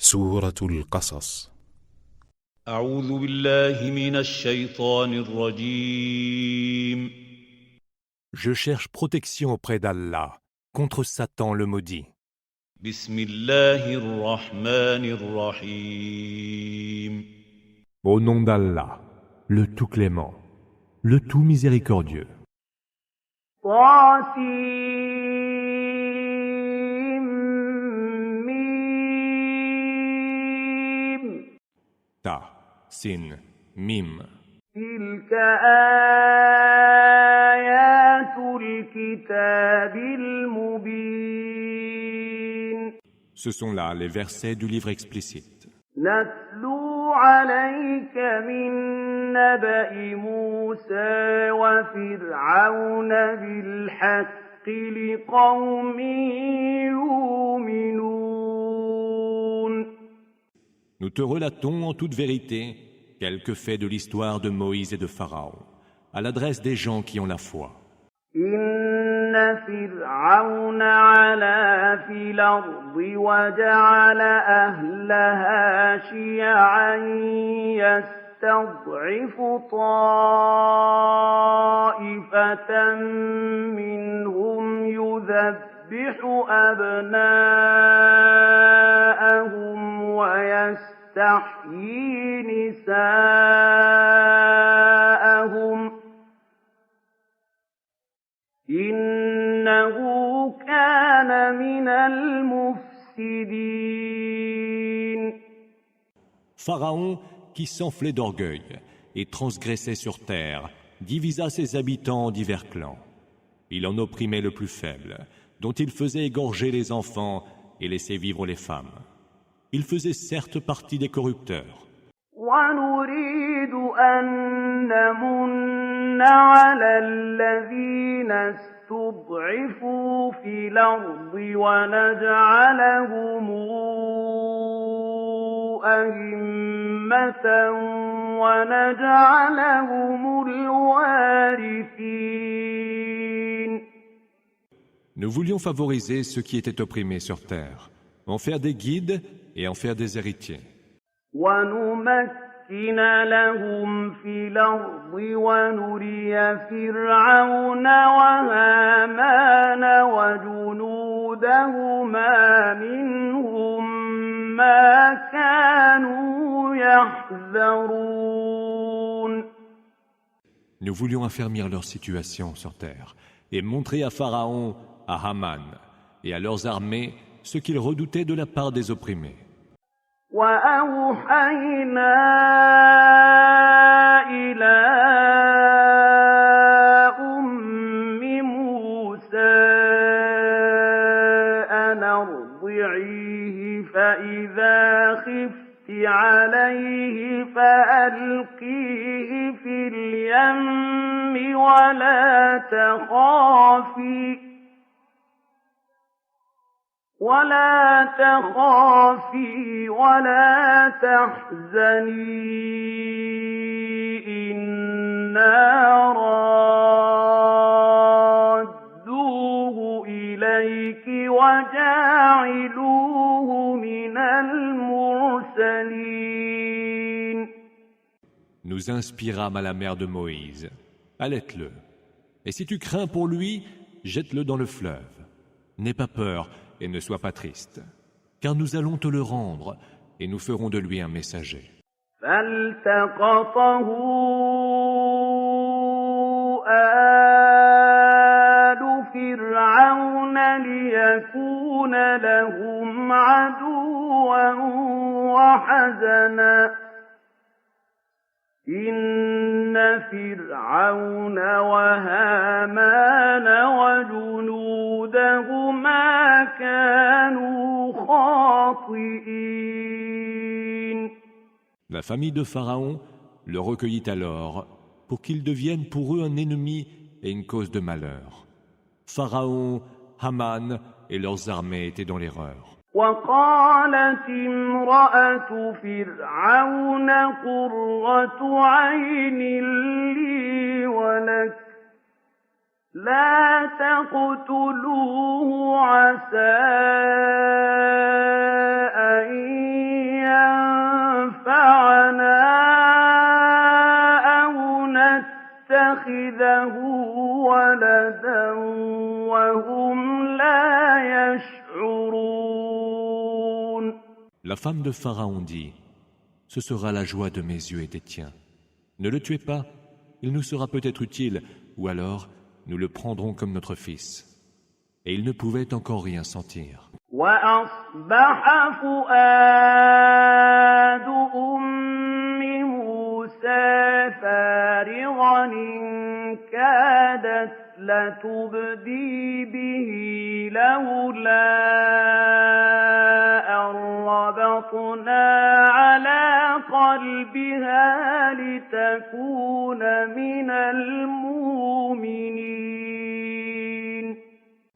سورة القصص. أعوذ بالله من الشيطان الرجيم. Je cherche protection auprès d'Allah contre Satan le maudit. بسم الله الرحمن الرحيم. Au nom d'Allah, le tout clément, le tout miséricordieux. Ta, sin, mim. تلك آيات الكتاب المبين. Ce sont là les versets du livre explicite. نتلو عليك من نبأ موسى وفرعون بالحق لقوم يؤمنون. Nous te relatons en toute vérité quelques faits de l'histoire de Moïse et de Pharaon, à l'adresse des gens qui ont la foi. إن فرعون علا في الأرض وجعل أهلها شيعا يستضعف طائفة منهم يذبح أبناءهم ويستحيي نساءهم إنه كان من المفسدين. Pharaon, qui s'enflait d'orgueil et transgressait sur terre, divisa ses habitants en divers clans. Il en opprimait le plus faible, dont il faisait égorger les enfants et laisser vivre les femmes. Il faisait certes partie des corrupteurs. ونريد أن نمن على الذين استضعفوا في الأرض ونجعلهم أئمة ونجعلهم الوارثين. Nous voulions favoriser ceux qui étaient opprimés sur terre, en faire des guides et en faire des héritiers. ونمكن لهم في الأرض ونري فرعون وهامان وجنودهما منهم ما كانوا يحذرون. Nous voulions affermir leur situation sur terre et montrer à Pharaon, à Haman et à leurs armées ce qu'ils redoutaient de la part des opprimés. وأوحينا إلى أم موسى أن أرضعيه فإذا خفت عليه فألقيه في اليم ولا تخافي ولا تحزني إنا رادوه إليك وجاعلوه من المرسلين. Nous inspirâmes à la mère de Moïse. Allaite-le. Et si tu crains pour lui, jette-le dans le fleuve. N'aie pas peur et ne sois pas triste, car nous allons te le rendre et nous ferons de lui un messager. فالتقطه آل فرعون ليكون لهم عدوا وحزنا إن فرعون وهامان وجنودهما كانوا خاطئين. La famille de Pharaon le recueillit alors pour qu'il devienne pour eux un ennemi et une cause de malheur. Pharaon, Haman et leurs armées étaient dans l'erreur. وقالت امرأة فرعون قرة عين لي ولك لا تقتلوه عسى أن La femme de Pharaon dit, « Ce sera la joie de mes yeux et des tiens. Ne le tuez pas, il nous sera peut-être utile, ou alors nous le prendrons comme notre fils. » Et il ne pouvait encore rien sentir. وأصبح فؤاد أم موسى فارغا إن كادت لتبدي به لولا أن ربطنا على قلبها لتكون من المؤمنين.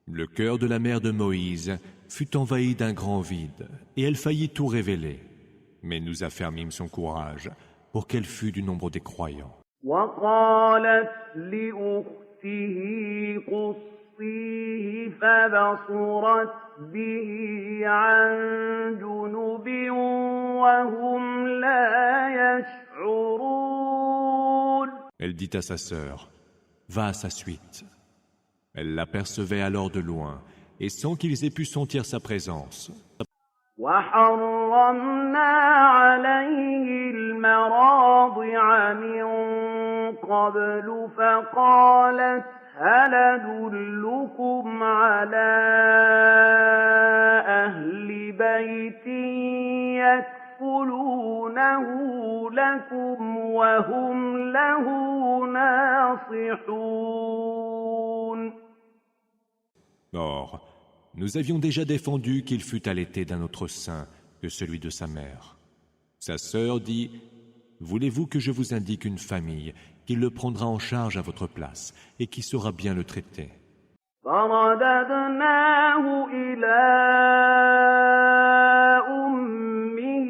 Le cœur de la mère de Moïse fut envahi d'un grand vide, et elle faillit tout révéler. Mais nous affermîmes son courage pour qu'elle fût du nombre des croyants. وقالت لأخته قصيه فبصرت به عن جنب وهم لا يشعرون. Elle dit à sa sœur, « Va à sa suite. » Elle l'apercevait alors de loin, et sans qu'ils aient pu sentir sa présence. وحرمنا عليه المراضع من قبل فقالت هل أدلكم على أهل بيت يكفلونه لكم وهم له ناصحون. Or, nous avions déjà défendu qu'il fût allaité d'un autre sein que celui de sa mère. Sa sœur dit, « Voulez-vous que je vous indique une famille qui le prendra en charge à votre place et qui saura bien le traiter ?» فرددناه إلى أمه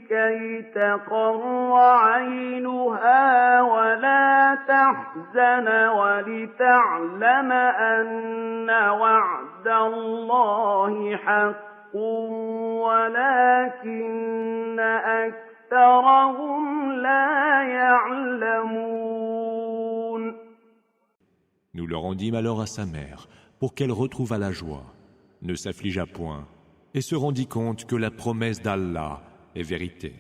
كي تقر عينها ولا تحزن ولتعلم أن وعد الله حق ولكن أكثرهم لا يعلمون. Nous le rendîmes alors à sa mère, pour qu'elle retrouvât la joie, ne s'affligeât point, et se rendit compte que la promesse d'Allah est vérité.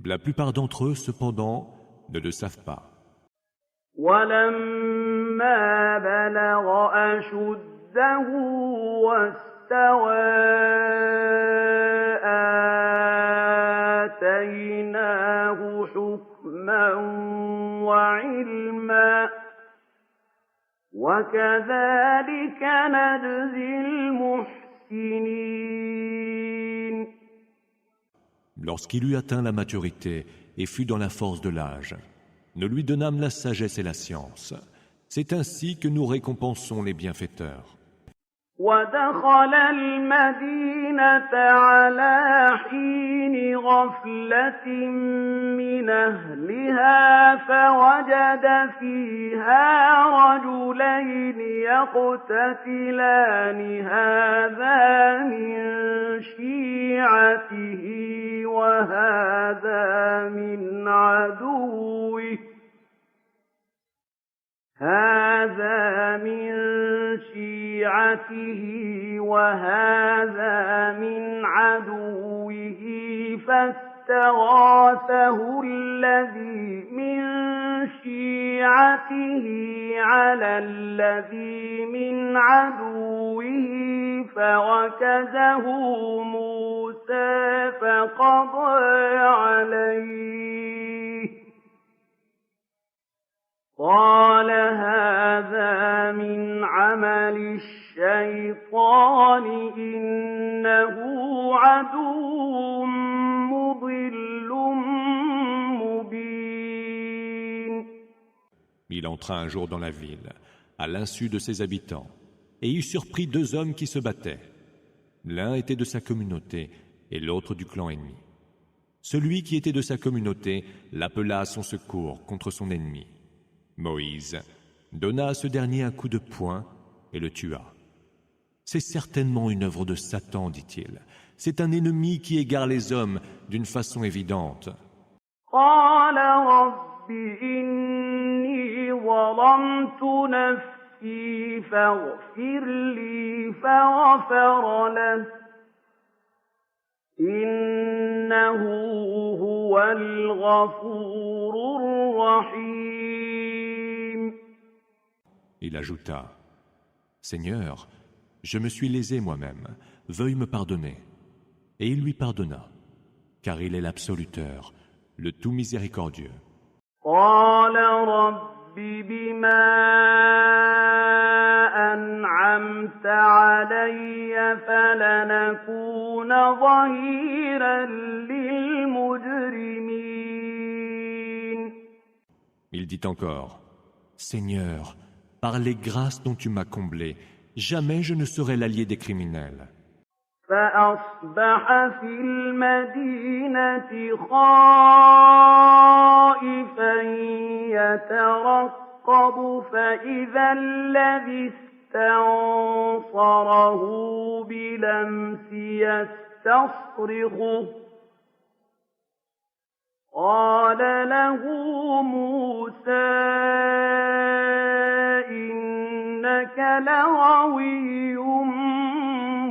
La plupart d'entre eux, cependant, ne le savent pas. وَلَمَّا بَلَغَ أَشُدَّهُ وَاسْتَوَى آتَيْنَاهُ حُكْمًا وَعِلْمًا وَكَذَلِكَ نَجْزِي الْمُحْسِنِينَ. Lorsqu'il eut atteint la maturité et fut dans la force de l'âge, nous lui donnâmes la sagesse et la science. C'est ainsi que nous récompensons les bienfaiteurs. وَدَخَلَ الْمَدِينَةَ عَلَىٰ حِينِ غَفْلَةٍ مِّنْ أَهْلِهَا فَوَجَدَ فِيهَا رَجُلَيْنِ يَقْتَتِلَانِ هَٰذَا مِن شِيعَتِهِ وَهَٰذَا مِنْ عَدُوِّهِ هذا من شيعته وهذا من عدوه فاستغاثه الذي من شيعته على الذي من عدوه فوكزه موسى فقضى عليه قال هذا من عمل الشيطان إنه عدو مضل مبين. Il entra un jour dans la ville, à l'insu de ses habitants, et y surprit deux hommes qui se battaient. L'un était de sa communauté et l'autre du clan ennemi. Celui qui était de sa communauté l'appela à son secours contre son ennemi. Moïse donna à ce dernier un coup de poing et le tua. C'est certainement une œuvre de Satan, dit-il. C'est un ennemi qui égare les hommes d'une façon évidente. قال رب إني ظلمت نفسي فاغفر لي فغفر له إِنَّهُ هُوَ الْغَفُورُ الرَّحِيمُ. Il ajouta, Seigneur, je me suis lésé moi-même, veuille me pardonner. Et il lui pardonna, car il est l'absoluteur, le tout miséricordieux. قَالَ رَبِّ بِمَا أَنْعَمْتَ عَلَيَّ فَلَنَكُونَ ظَهِيرًا لِلْمُجْرِمِينَ. Il dit encore, Seigneur, par les grâces dont tu m'as comblé, jamais je ne serai l'allié des criminels. فأصبح في المدينة خائفا يترقب فإذا الذي استنصره بلمس يستصرخه قال له موسى إنك لغوي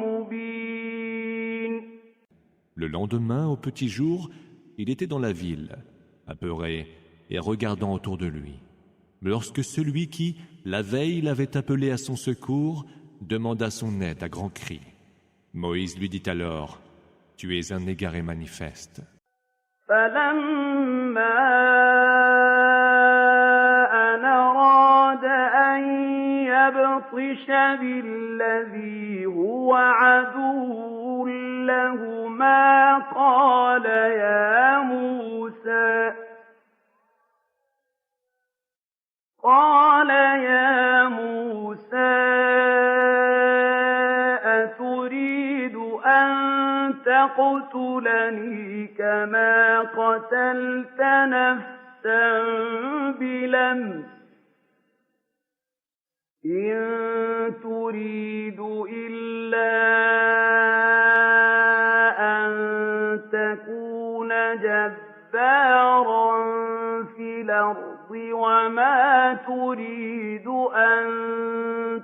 مبين. Le lendemain, au petit jour, il était dans la ville, apeuré et regardant autour de lui, lorsque celui qui, la veille, l'avait appelé à son secours, demanda son aide à grands cris. Moïse lui dit alors, « Tu es un égaré manifeste. » فلما أن أراد أن يبطش بالذي هو عدو لهما قال يا موسى أتريد أن تقتلني كما قتلت نفسا بلمس إن تريد إلا أن تكون جبارا في الأرض وما تريد أن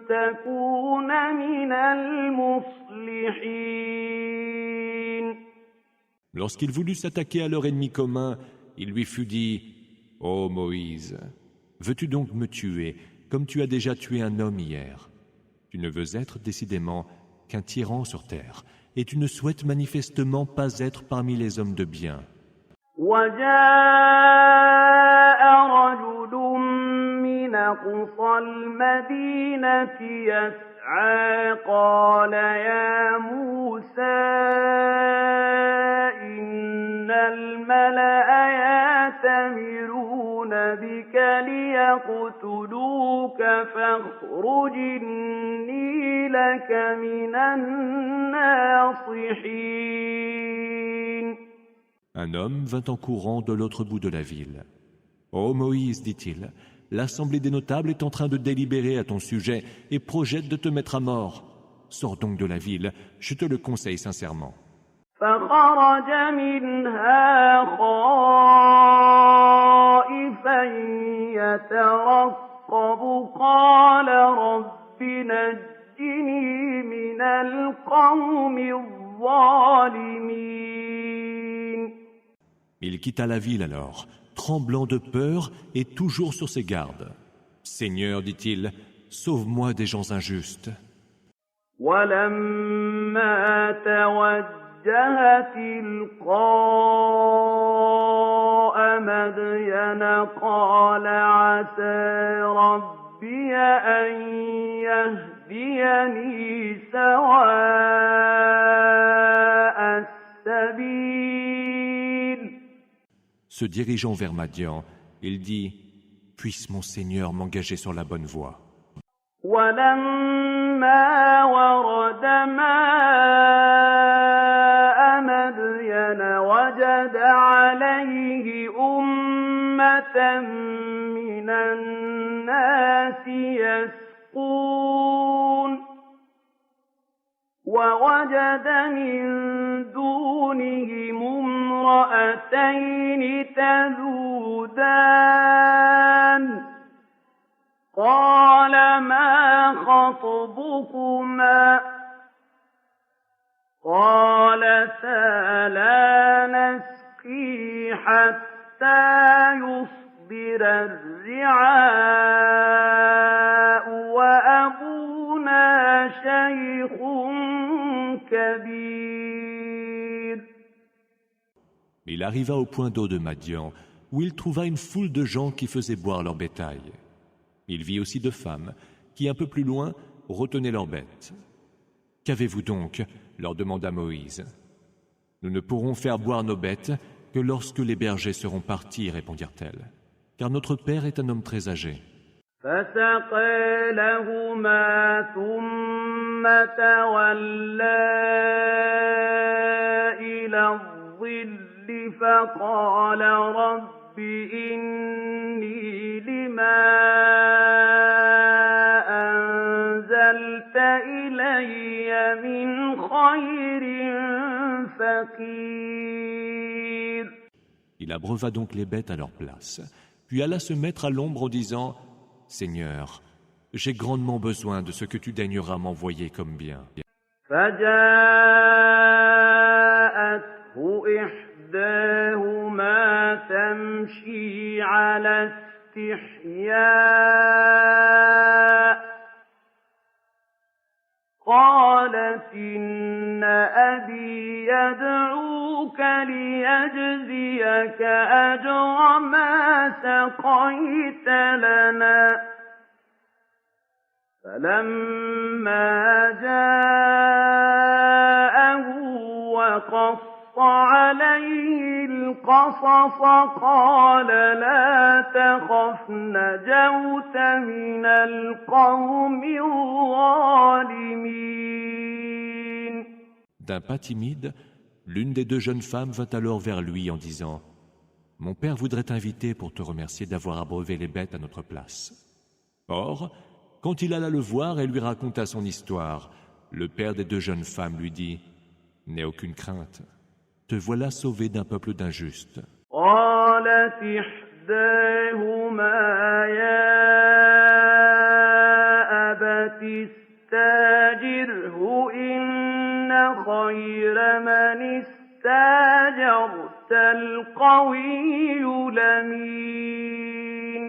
تكون من المصلحين. Lorsqu'il voulut s'attaquer à leur ennemi commun, il lui fut dit, « Ô Moïse, veux-tu donc me tuer comme tu as déjà tué un homme hier? Tu ne veux être décidément qu'un tyran sur terre, et tu ne souhaites manifestement pas être parmi les hommes de bien. » وجاء رجل من أقصى المدينة يسعى قال يا موسى إن الملأ يأتمرون بك ليقتلوك فاخرج إني لك من الناصحين. Un homme vint en courant de l'autre bout de la ville. « Ô Moïse, dit-il, l'assemblée des notables est en train de délibérer à ton sujet et projette de te mettre à mort. Sors donc de la ville, je te le conseille sincèrement. » فخرج منها خائفا يترقب قال رب نجني من القوم الظالمين. Il quitta la ville alors, tremblant de peur et toujours sur ses gardes. « Seigneur, dit-il, sauve-moi des gens injustes. » ولما توجه تلقاء مدين قال عسى ربي أن يهديني سواء السبيل. Se dirigeant vers Madian, il dit « Puisse mon Seigneur m'engager sur la bonne voie. » ولما ورد ماء مدين وجد عليه أمة من الناس يسقون ووجد من دونهم امرأتين تذودان قال ما خطبكما قالتا لا نسقي الطير الرعاء وأبونا شيخ كبير. Il arriva au point d'eau de Madian, où il trouva une foule de gens qui faisaient boire leur bétail. Il vit aussi deux femmes, qui un peu plus loin retenaient leurs bêtes. « Qu'avez-vous donc » leur demanda Moïse. « Nous ne pourrons faire boire nos bêtes que lorsque les bergers seront partis, répondirent-elles, car notre père est un homme très âgé. » فسقى لهما ثم تولى إلى الظل فقال رب إني لما أنزلت إلي من خير فقير. Il abreuva donc les bêtes à leur place, puis alla se mettre à l'ombre en disant « Seigneur, j'ai grandement besoin de ce que tu daigneras m'envoyer comme bien. » فجاءته إحداهما تمشي على استحياء قالت إن أبي يدعوك ليجزيك أجر ما سقيت لنا. فلما جاءه وقص عليه القصص قال لا تخف نجوت من القوم الظالمين. D'un pas timide, l'une des deux jeunes femmes vint alors vers lui en disant « Mon père voudrait t'inviter pour te remercier d'avoir abreuvé les bêtes à notre place. » Or, quand il alla le voir et lui raconta son histoire, le père des deux jeunes femmes lui dit « N'aie aucune crainte, te voilà sauvé d'un peuple d'injustes. » قالت إحداهما يا أبت استاجره إن خير من استاجرت القوي الأمين.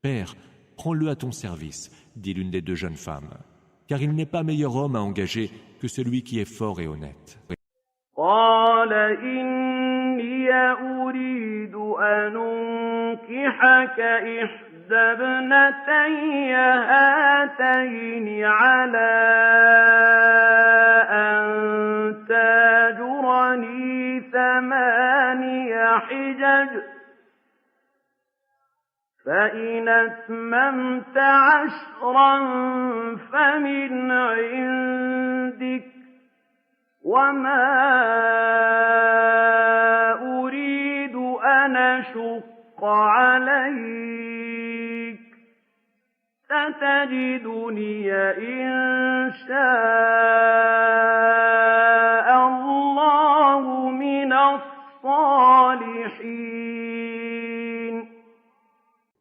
Père, prends-le à ton service, dit l'une des deux jeunes femmes, car il n'est pas meilleur homme à engager que celui qui est fort et honnête. قال إني أريد أن أنكحك إحدى ابنتي هاتين على أن تأجرني 8 حجج فإن أتممت 10 فمن عندك وما أريد أن أشق عليك ستجدني إن شاء الله من الصالحين.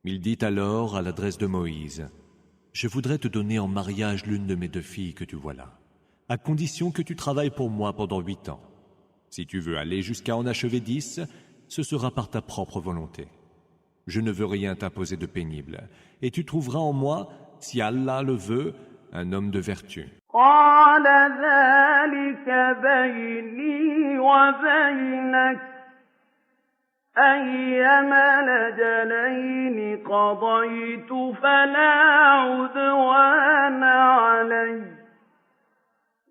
Il dit alors à l'adresse de Moïse « Je voudrais te donner en mariage l'une de mes deux filles que tu vois là, à condition que tu travailles pour moi pendant 8 ans. Si tu veux aller jusqu'à en achever 10, ce sera par ta propre volonté. Je ne veux rien t'imposer de pénible, et tu trouveras en moi, si Allah le veut, un homme de vertu. » قال ذلك بيني وبينك أيما الأجلين قضيت فلا عدوان علي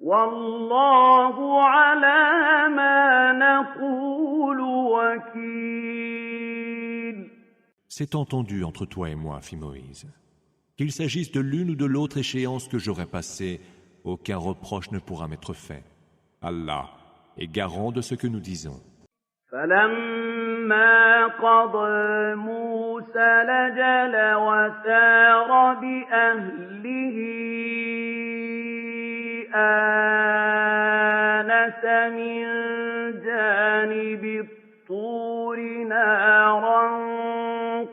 والله على ما نقول وكيل. C'est entendu entre toi et moi, fit Moïse. Qu'il s'agisse de l'une ou de l'autre échéance que j'aurai passée, aucun reproche ne pourra m'être fait. Allah est garant de ce que nous disons. فلما قضى موسى الأجل وسار بأهله آنس من جانب الطور نارا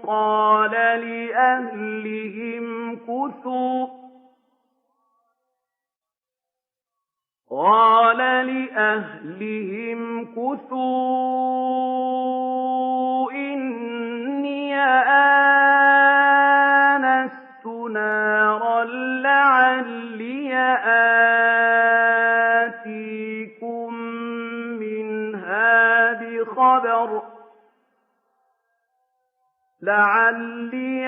قال لأهلهم كثوا إني الْقَدَرِ لَعَلِّي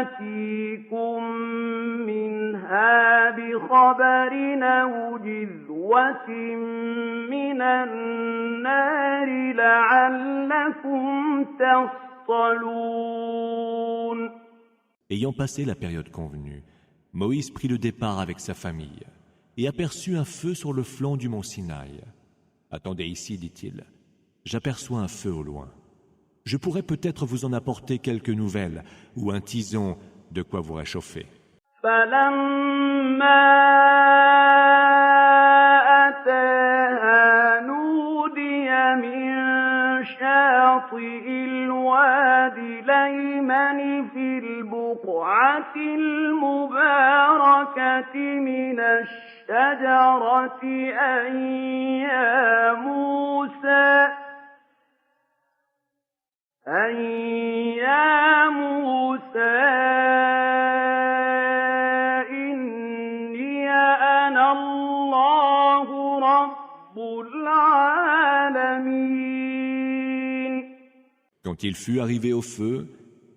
آتِيكُم مِّنْهَا بِخَبَرٍ أَوْ جِذْوَةٍ مِّنَ النَّارِ لَعَلَّكُمْ تَصْطَلُونَ. Ayant passé la période convenue, Moïse prit le départ avec sa famille et aperçut un feu sur le flanc du mont Sinaï. « Attendez ici, dit-il, j'aperçois un feu au loin. Je pourrais peut-être vous en apporter quelques nouvelles ou un tison de quoi vous réchauffer. » فَلَمَّا أَتَاهَا نُودِيَ مِن شَاطِئِ الْوَادِ الْأَيْمَنِ فِي الْبُقْعَةِ الْمُبَارَكَةِ مِنَ الشَّجَرَةِ أَن يَا مُوسَىٰ إِنِّي أَنَا اللَّهُ رَبُّ الْعَالَمِينَ. Quand il fut arrivé au feu,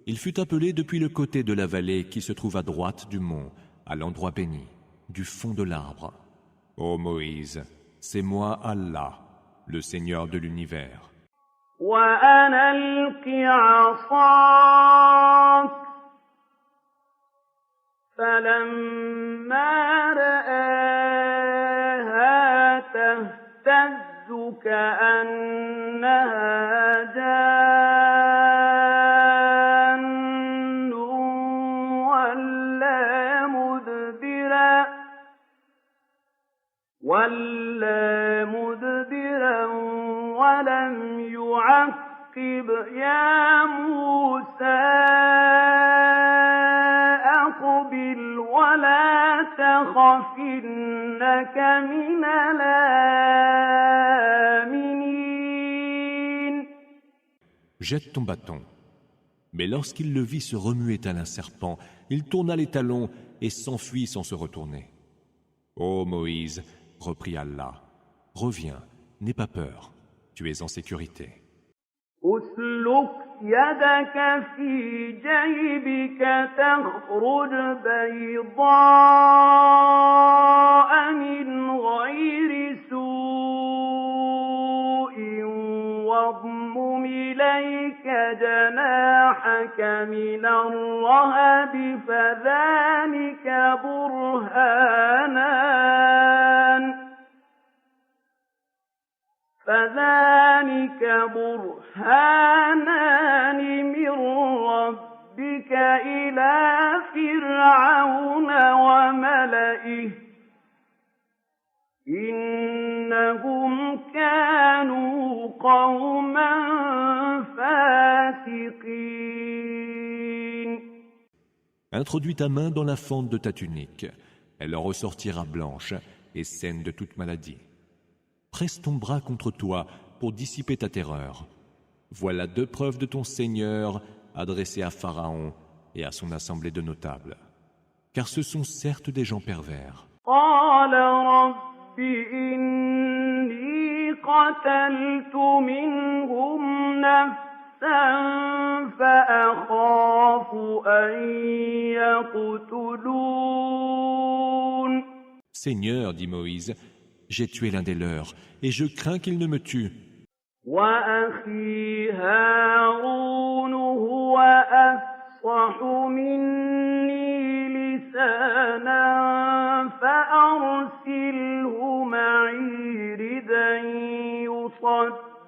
il fut appelé depuis le côté de la vallée qui se trouve à droite du mont, à l'endroit béni, du fond de l'arbre. « Ô Moïse, c'est moi Allah, le Seigneur de l'univers. » وَأَنْ أَلْقِ عَصَاكَ فَلَمَّا رَآهَا تَهْتَزُّ كَأَنَّهَا جَانٌّ وَلَّىٰ مُدْبِرًا وَلَمْ يُعَقِّبْ يَا مُوسَىٰ أَقْبِلْ وَلَا تَخَفْ إِنَّكَ مِنَ الْآمِنِينَ. Jette ton bâton. Mais lorsqu'il le vit se remuer tel un serpent, il tourna les talons et s'enfuit sans se retourner. « Ô Moïse, reprit Allah, reviens, n'aie pas peur, tu es en sécurité. » أسلك يدك في جيبك تخرج بيضاء من غير سوء واضمم إليك جناحك من الرهب فذلك برهانان من ربك إلى فرعون وملئه إنهم كانوا قوما فاسقين. Introduis ta main dans la fente de ta tunique, elle en ressortira blanche et saine de toute maladie. Presse ton bras contre toi pour dissiper ta terreur. Voilà 2 preuves de ton Seigneur adressées à Pharaon et à son assemblée de notables. Car ce sont certes des gens pervers. قال رب إني قتلت منهم نفسا فأخاف أن يقتلون. Seigneur, dit Moïse, j'ai tué l'un des leurs, et je crains qu'il ne me tue. وأخي هارون هو أفصح مني لسانا فأرسله معي ردا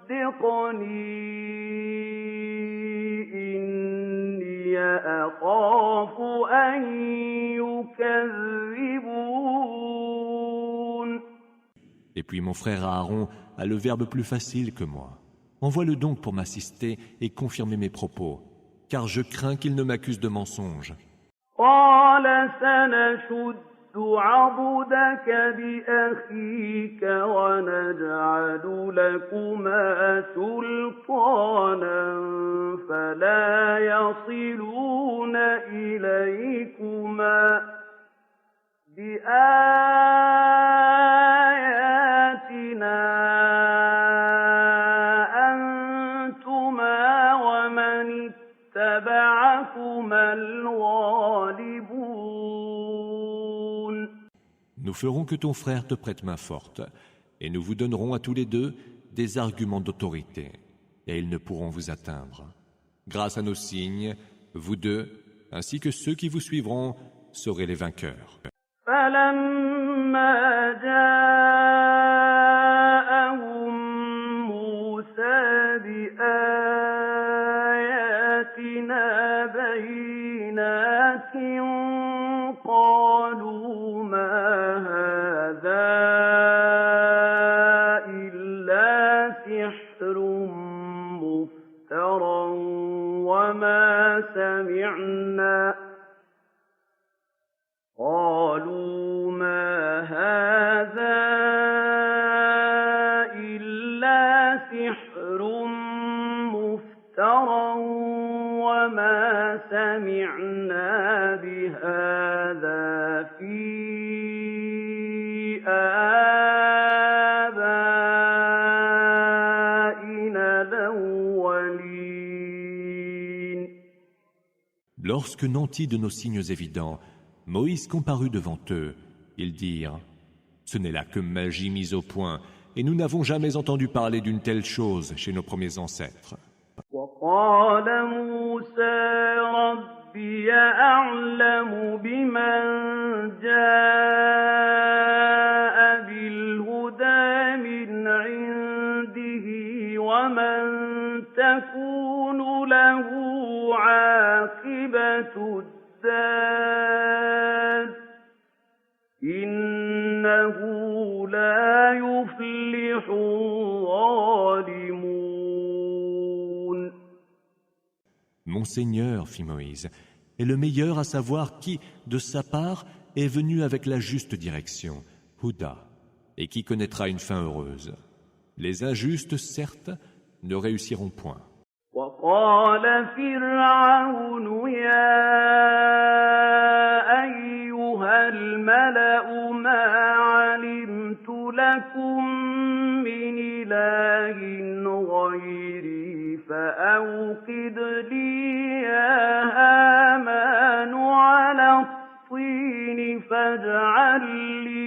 يصدقني إني أخاف أن يكذبون. Et puis mon frère Aaron a le verbe plus facile que moi. Envoie-le donc pour m'assister et confirmer mes propos, car je crains qu'il ne m'accuse de mensonge. قال سنشد عضدك بأخيك ونجعل لكما سلطانا فلا يصلون إليكما بآياتنا معكما الغالبون. Nous ferons que ton frère te prête main forte, et nous vous donnerons à tous les deux des arguments d'autorité, et ils ne pourront vous atteindre. Grâce à nos signes, vous deux, ainsi que ceux qui vous suivront, serez les vainqueurs. فلما جاءهم موسى بآياتنا بينات قالوا ما هذا إلا سحر مفترى وما سمعنا قالوا ما هذا إلا سحر مفترى وما سمعنا بهذا في آبائنا الأولين. Lorsque nantis de nos signes évidents, Moïse comparut devant eux. Ils dirent « Ce n'est là que magie mise au point, et nous n'avons jamais entendu parler d'une telle chose chez nos premiers ancêtres. » وقال موسى ربي أعلم بمن جاء بالهدى من عنده ومن تكون له عاقبة الدار إنه لا يفلح الظالمون. Mon Seigneur, fit Moïse, est le meilleur à savoir qui, de sa part, est venu avec la juste direction, Houda, et qui connaîtra une fin heureuse. Les injustes, certes, ne réussiront point. وقال فرعون يا أيها الملأ ما علمت لكم من إله غيري فأوقد لي يا هامان على الطين فاجعل لي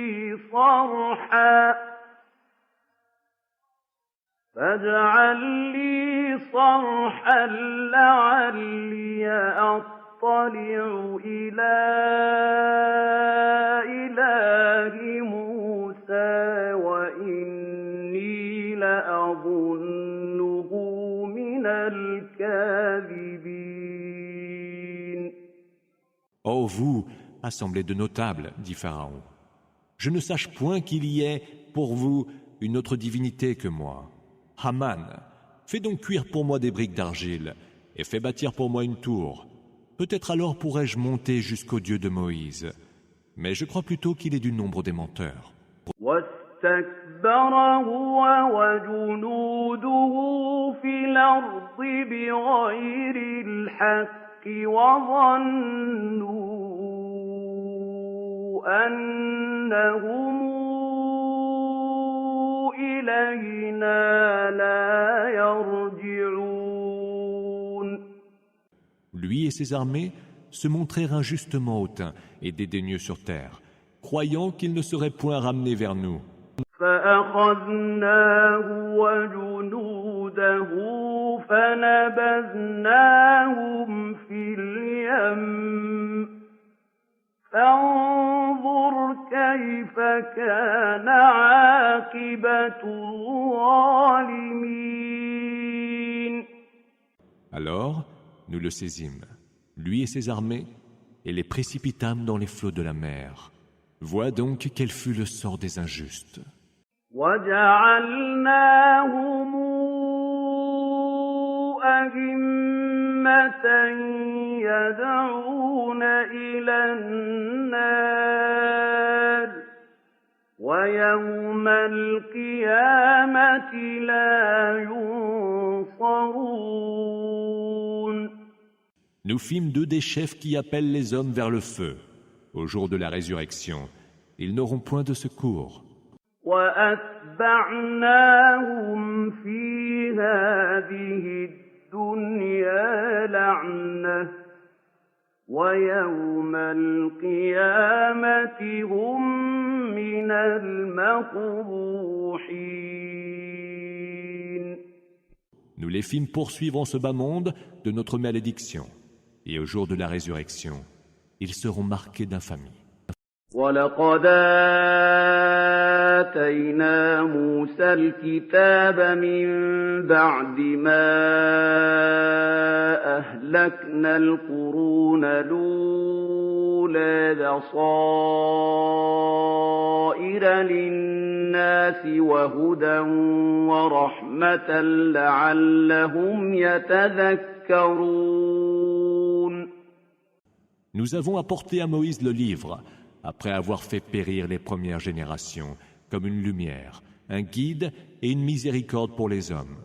صرحا لعلي أطلع إلى إله موسى وإني لأظنه من الكاذبين. Ô vous, assemblée de notables, dit Pharaon, je ne sache point qu'il y ait pour vous une autre divinité que moi. Haman, fais donc cuire pour moi des briques d'argile et fais bâtir pour moi une tour. Peut-être alors pourrai-je monter jusqu'au Dieu de Moïse. Mais je crois plutôt qu'il est du nombre des menteurs. واستكبر هو وجنوده في الأرض بغير الحق وظنوا أنهم إلينا لا يرجعون. Lui et ses armées se montrèrent injustement hautains et dédaigneux sur terre, croyant qu'ils ne seraient point ramenés vers nous. فأخذناه وجنوده فنبذناهم في اليم فانظر كيف كان عاقبة الظالمين. Alors, nous le saisîmes, lui et ses armées, et les précipitâmes dans les flots de la mer. Vois donc quel fut le sort des injustes. وجعلناهم أئمة يدعون إلى النار ويوم القيامة لا ينصرون. Nous fîmes d'eux des chefs qui appellent les hommes vers le feu. Au jour de la résurrection, ils n'auront point de secours. وأتبعناهم في هذه الدنيا لعنة ويوم القيامة هم من المقبوحين. Nous les fîmes poursuivre en ce bas monde de notre malédiction, et au jour de la résurrection, ils seront marqués d'infamie. وَلَقَدْ آتَيْنَا مُوسَى الْكِتَابَ مِن بَعْدِ مَا أَهْلَكْنَا الْقُرُونَ الْأُولَىٰ بَصَائِرَ لِلنَّاسِ وَهُدًى وَرَحْمَةً لَّعَلَّهُمْ يَتَذَكَّرُونَ. Nous avons apporté à Moïse le livre, après avoir fait périr les premières générations, comme une lumière, un guide et une miséricorde pour les hommes.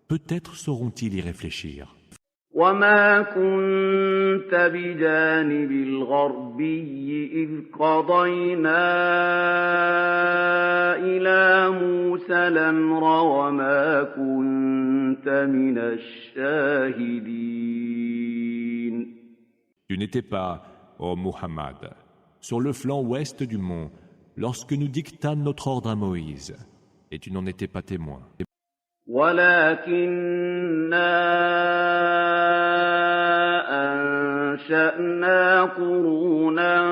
Peut-être sauront-ils y réfléchir. وَمَا كُنتَ بِجَانِبِ الْغَرْبِيِّ إِذْ قَضَيْنَا إِلَىٰ مُوسَى الْأَمْرَ وَمَا كُنتَ مِنَ الشَّاهِدِينَ. Tu n'étais pas, ô Muhammad, sur le flanc ouest du mont, lorsque nous dictâmes notre ordre à Moïse, et tu n'en étais pas témoin. وَلَكِنَّا أَنشَأْنَا قُرُونًا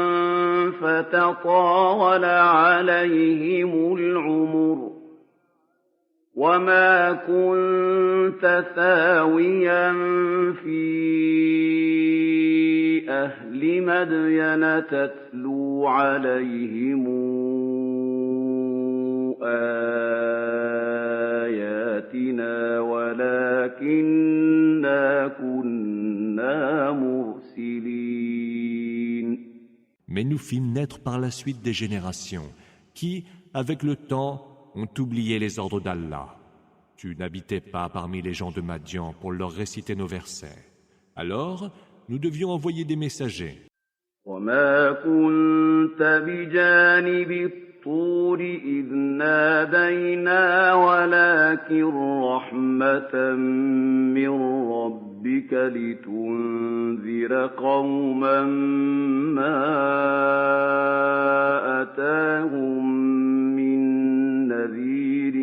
فَتَطَاوَلَ عَلَيْهِمُ الْعُمُرُ وَمَا كُنتَ ثَاوِيًا فِي أَهْلِ مَدْيَنَ تَتْلُو عَلَيْهِمْ آيَاتِنَا وَلَكِنَّا كُنَّا مُرْسِلِينَ. Mais nous fîmes naître par la suite des générations qui, avec le temps, ont oublié les ordres d'Allah. Tu n'habitais pas parmi les gens de Madian pour leur réciter nos versets. Alors, nous devions envoyer des messagers. وَمَا كُنتَ بِجَانِبِ الطُّورِ إِذْ نَادَيْنَا وَلَكِنْ رَحْمَةً مِّن رَّبِّكَ لِتُنذِرَ قَوْمًا مَّا أَتَاهُم مِّن نَّذِيرٍ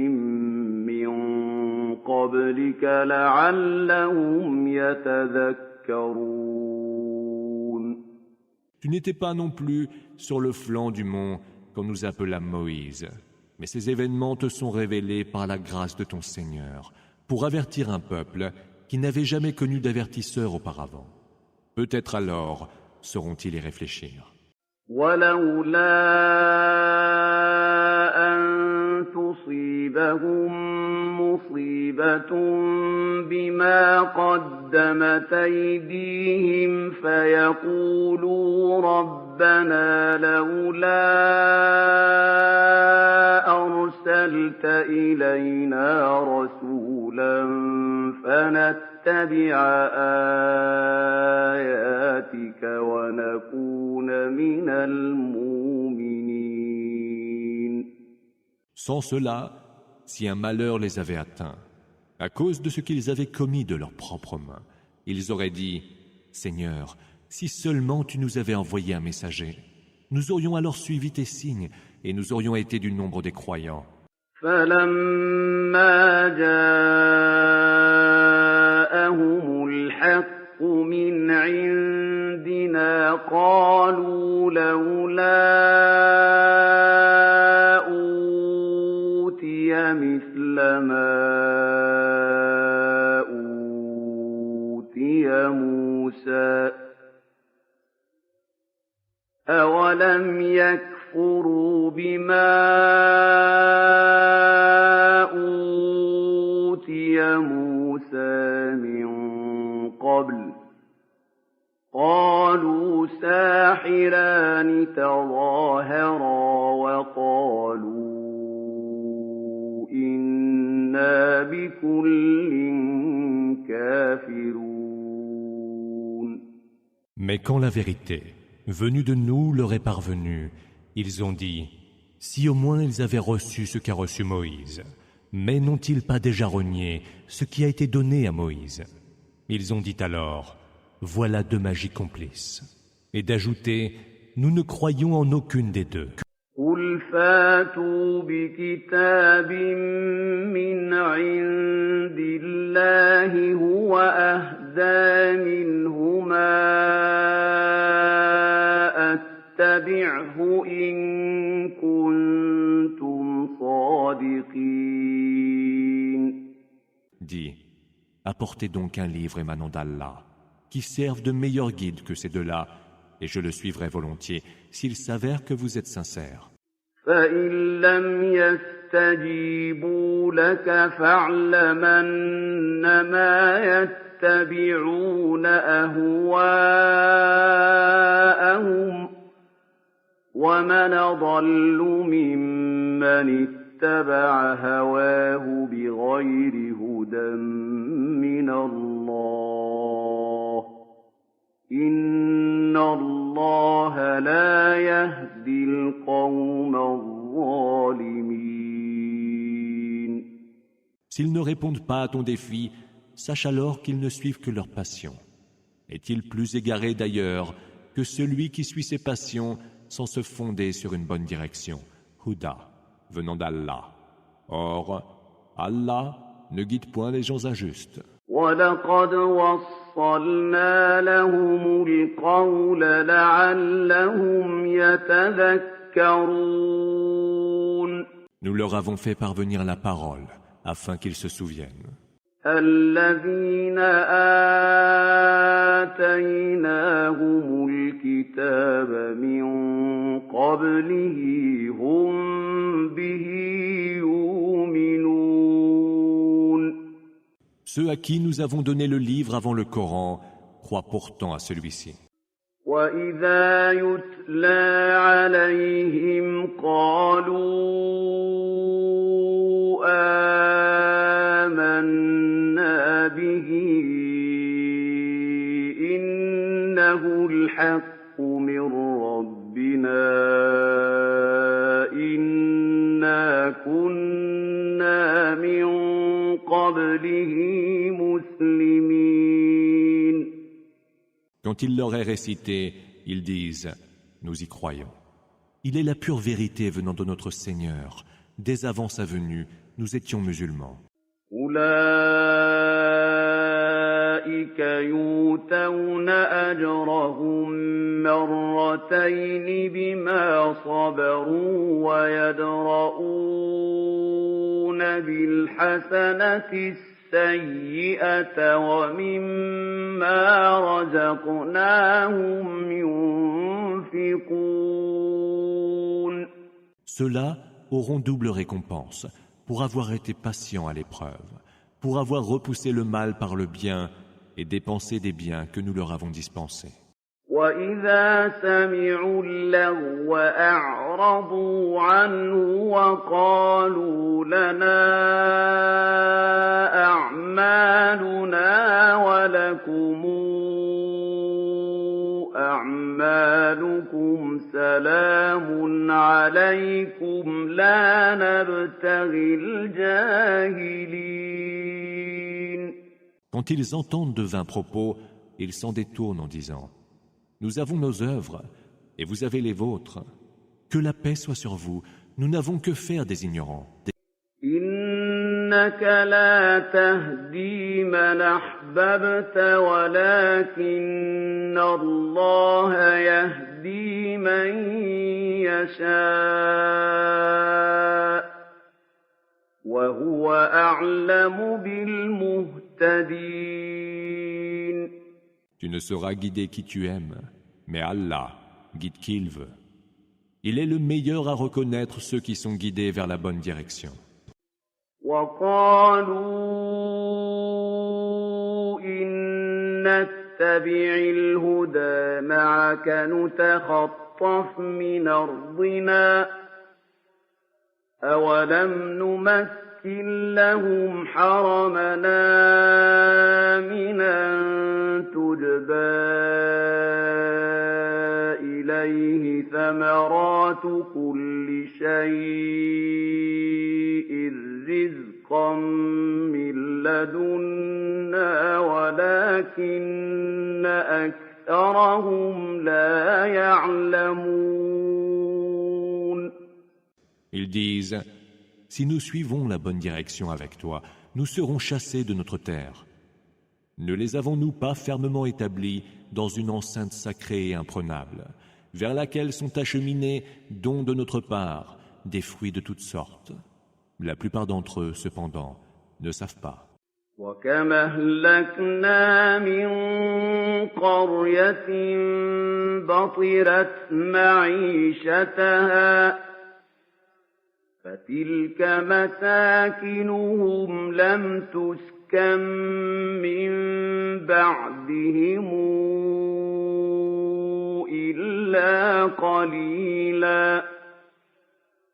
مِّن قَبْلِكَ لَعَلَّهُمْ يَتَذَكَّرُونَ. Tu n'étais pas non plus sur le flanc du mont quand nous appelâmes Moïse. Mais ces événements te sont révélés par la grâce de ton Seigneur, pour avertir un peuple qui n'avait jamais connu d'avertisseur auparavant. Peut-être alors sauront-ils y réfléchir. وَلَوْلَا أَن تُصِيبَهُم مُّصِيبَةٌ بِمَا قَدَّمَتْ أَيْدِيهِمْ فَيَقُولُوا رَبَّنَا لَوْلَا أَرْسَلْتَ إِلَيْنَا رَسُولًا فَنَتَّبِعَ آيَاتِكَ وَنَكُونَ مِنَ الْمُؤْمِنِينَ. Sans cela, si un malheur les avait atteints, à cause de ce qu'ils avaient commis de leurs propres mains, ils auraient dit « Seigneur, si seulement tu nous avais envoyé un messager, nous aurions alors suivi tes signes et nous aurions été du nombre des croyants. » فَلَمَّا جَاءَهُمُ الْحَقُّ مِنْ عِندِنَا قَالُوا لَوْلَا أُوتِيَ مِثْلَ مَا أُوتِيَ مُوسَىٰ أَوَلَمْ يَكْفُرُوا بِمَا أُوتِيَ مُوسَىٰ مِن قَبْلُ قَالُوا سَاحِرَانِ تَظَاهَرَا وَقَالُوا إِنَّا بِكُلٍّ كَافِرُونَ. Mais quand la vérité, venue de nous, leur est parvenue, ils ont dit « Si au moins ils avaient reçu ce qu'a reçu Moïse, mais n'ont-ils pas déjà renié ce qui a été donné à Moïse ?» Ils ont dit alors voilà deux magies complices. Et d'ajouter, nous ne croyons en aucune des deux. قل فاتوا بكتاب من عند الله هو أهدى منهما أتبعه إن كنتم صادقين. Dis, apportez donc un livre émanant d'Allah, qui serve de meilleur guide que ces deux-là, et je le suivrai volontiers s'il s'avère que vous êtes sincère. فإن لم يستجيبوا لك فاعلم أنما يتبعون أهواءهم ومن أضل ممن اتبع هواه بغير هدى من الله إن الله لا يهدي القوم الظالمين. S'ils ne répondent pas à ton défi, sache alors qu'ils ne suivent que leur passion. Est-il plus égaré d'ailleurs que celui qui suit ses passions sans se fonder sur une bonne direction, Huda, venant d'Allah. Or, Allah ne guide point les gens injustes. وَلَقَدْ وَصَّلْنَا لَهُمُ الْقَوْلَ لَعَلَّهُمْ يَتَذَكَّرُونَ. Nous leur avons fait parvenir la parole afin qu'ils se souviennent. الَّذِينَ آتَيْنَاهُمُ الْكِتَابَ مِنْ قَبْلِهِ هُمْ بِهِ يُؤْمِنُونَ. Ceux à qui nous avons donné le livre avant le Coran croient pourtant à celui-ci. وَإِذَا يُتْلَى عَلَيْهِمْ قَالُوا آمَنَّا بِهِ إِنَّهُ الْحَقُّ مِنْ رَبِّنَا إِنَّا كُنَّا مِنْ قَبْلِهِ مُسْلِمِينَ. Quand il leur est récité, ils disent « Nous y croyons ». Il est la pure vérité venant de notre Seigneur. Dès avant sa venue, nous étions musulmans. أولئك يؤتون أجرهم مرتين بما صبروا ويدرؤون بالحسنة السيئة ومما رزقناهم ينفقون. Ceux-là auront double récompense pour avoir été patients à l'épreuve, pour avoir repoussé le mal par le bien et dépensé des biens que nous leur avons dispensés. وَإِذَا سَمِعُوا اللَّغْوَ أَعْرَضُوا عَنْهُ وَقَالُوا لَنَا أَعْمَالُنَا وَلَكُمْ أَعْمَالُكُمْ سَلَامٌ عَلَيْكُمْ لَا نَبْتَغِي الْجَاهِلِينَ. Quand ils entendent de vains propos, ils s'en détournent en disant « Nous avons nos œuvres, et vous avez les vôtres. Que la paix soit sur vous, nous n'avons que faire des ignorants. » إِنَّكَ لَا تَهْدِي مَنْ أَحْبَبْتَ وَلَكِنَّ اللَّهَ يَهْدِي مَن يَشَاءُ وَهُوَ أَعْلَمُ بِالْمُهْتَدِينَ. Tu ne sauras guider qui tu aimes, mais Allah guide qui il veut. Il est le meilleur à reconnaître ceux qui sont guidés vers la bonne direction. وَقَالُوا إِن نَّتَّبِعِ الْهُدَىٰ مَعَكَ نُتَخَطَّفْ مِنْ أَرْضِنَا أَوَلَمْ نُمَكِّن لَّهُمْ حَرَمًا آمِنًا تُجْبَىٰ إِلَيْهِ ثَمَرَاتُ كُلِّ شَيْءٍ رِّزْقًا مِّن لَّدُنَّا وَلَٰكِنَّ أَكْثَرَهُمْ لَا يَعْلَمُونَ. Ils disent, si nous suivons la bonne direction avec toi, nous serons chassés de notre terre. Ne les avons-nous pas fermement établis dans une enceinte sacrée et imprenable, vers laquelle sont acheminés, dons de notre part, des fruits de toutes sortes? La plupart d'entre eux, cependant, ne savent pas. وَكَمْ أَهْلَكْنَا مِن قَرْيَةٍ بَطِرَتْ مَعِيشَتَهَا فَتِلْكَ مَسَاكِنُهُمْ لَمْ تُسْكَن مِّن بَعْدِهِمْ إِلَّا قَلِيلًا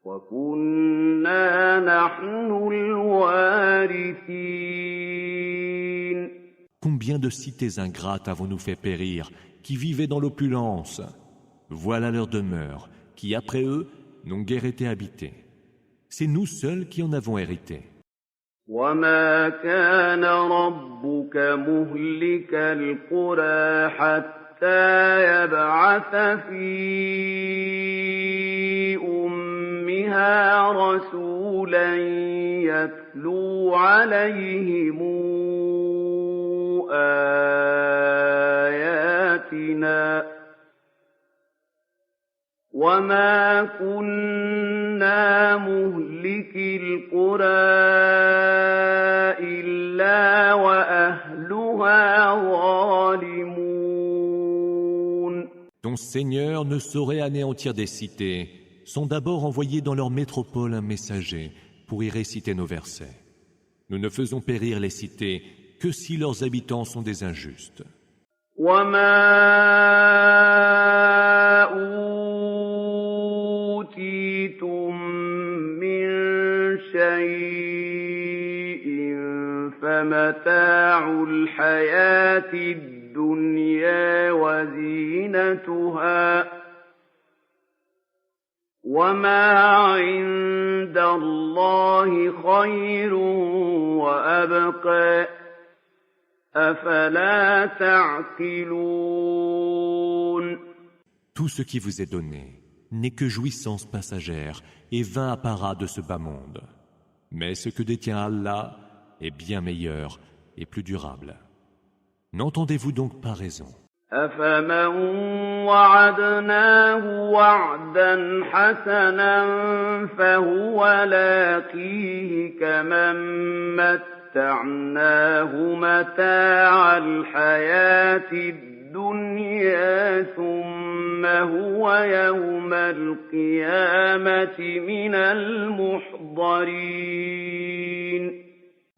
وَكُنَّا نَحْنُ الْوَارِثِينَ. Combien de cités ingrates avons-nous fait périr, qui vivaient dans l'opulence? Voilà leur demeure, qui après eux n'ont guère été habitées. C'est nous seuls qui en avons hérité. وَمَا كَانَ رَبُّكَ مُهْلِكَ الْقُرَىٰ حَتَّىٰ يَبْعَثَ فِي أُمِّهَا رَسُولًا يَتْلُو عَلَيْهِمْ آيَاتِنَا وَمَا كُنَّا مُهْلِكِي الْقُرَىٰ إِلَّا وَأَهْلُهَا ظَالِمُونَ. Ton Seigneur ne saurait anéantir des cités sans d'abord envoyer dans leur métropole un messager pour y réciter nos versets. Nous ne faisons périr les cités que si leurs habitants sont des injustes. أُوتِيتُم مِّن شَيْءٍ فَمَتَاعُ الْحَيَاةِ الدُّنْيَا وَزِينَتُهَا ۚ وَمَا عِندَ اللَّهِ خَيْرٌ وَأَبْقَىٰ ۚ أَفَلَا تَعْقِلُونَ. Tout ce qui vous est donné n'est que jouissance passagère et vain apparat de ce bas monde. Mais ce que détient Allah est bien meilleur et plus durable. N'entendez-vous donc pas raison? أَفَمَن وَعَدْنَاهُ وَعْدًا حَسَنًا فَهُوَ لَاقِيهِ كَمَن مَّتَّعْنَاهُ مَتَاعَ الْحَيَاةِ الدُّنْيَا ثُمَّ هُوَ يَوْمَ الْقِيَامَةِ مِنَ الْمُحْضَرِينَ.